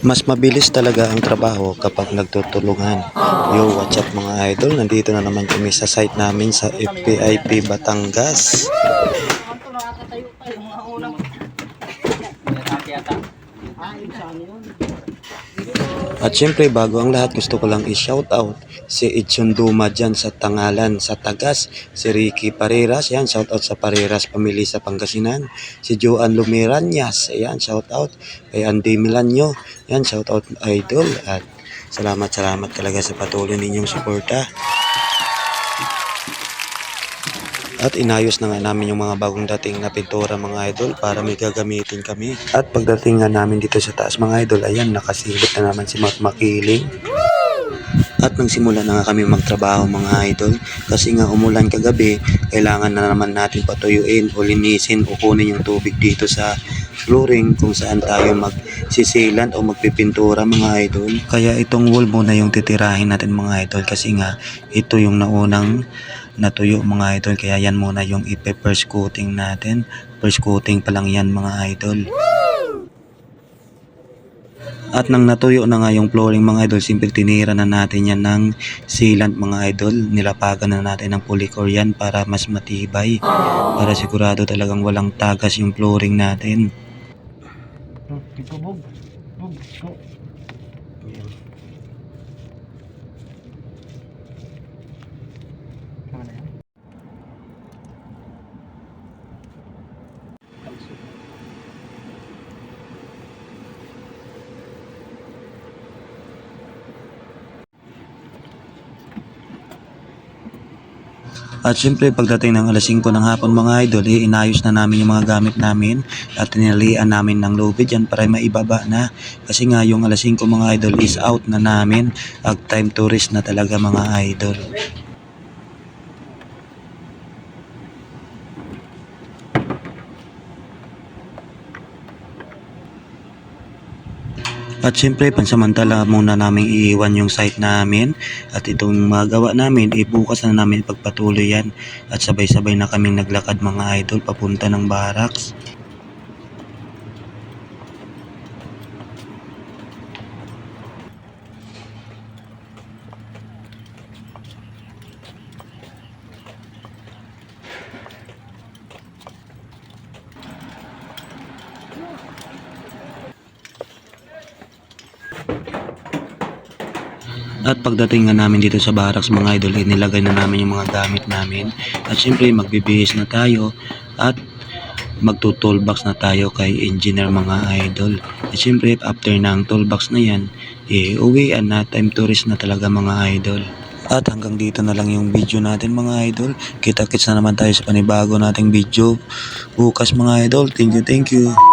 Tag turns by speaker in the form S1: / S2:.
S1: Mas mabilis talaga ang trabaho kapag nagtutulungan. Yo, what's up mga idol? Nandito na naman kami sa site namin sa FPIP Batangas. At syempre bago ang lahat gusto ko lang i-shoutout si Edson Duma dyan sa Tangalan, sa Tagas, si Ricky Pareras, yan shoutout sa Pareras Pamilya sa Pangasinan, si Joan Lumiranyas, yan shoutout kay Andy Milanyo, yan shoutout idol at salamat talaga sa patuloy ninyong suporta. At inayos na nga namin yung mga bagong dating na pintura mga idol para may gagamitin kami. At pagdating nga namin dito sa taas mga idol, ayan nakasilip na naman si Matt Makiling. At nang simula na nga kami magtrabaho mga idol kasi nga umulan kagabi, kailangan na naman natin patuyuin o linisin o kunin yung tubig dito sa flooring kung saan tayo magsisilan o magpipintura mga idol. Kaya itong wall muna yung titirahin natin mga idol kasi nga ito yung naunang natuyo mga idol, kaya yan muna yung ipe-first coating natin. First coating pa lang yan mga idol. At nang natuyo na nga yung flooring mga idol, simple tinira na natin yan ng sealant mga idol. Nilapagan na natin ng polycor yan para mas matibay, para sigurado talagang walang tagas yung flooring natin. At syempre pagdating ng alas 5 ng hapon mga idol, inayos na namin yung mga gamit namin at tinalian namin ng lubid yan para maibaba na. Kasi nga yung alas 5 mga idol is out na namin at time to rest na talaga mga idol. At syempre pansamantala muna namin iiwan yung site namin at itong magawa namin bukas na namin pagpatuloy yan at sabay-sabay na kaming naglakad mga idol papunta ng barracks. At pagdating nga namin dito sa barracks mga idol, nilagay na namin yung mga gamit namin. At syempre magbibihis na tayo at magto-toolbox na tayo kay engineer mga idol. At syempre after ng toolbox na yan, uwian na, time to rest na talaga mga idol. At hanggang dito na lang yung video natin mga idol. Kita-kits na naman tayo sa panibago nating video bukas mga idol. Thank you.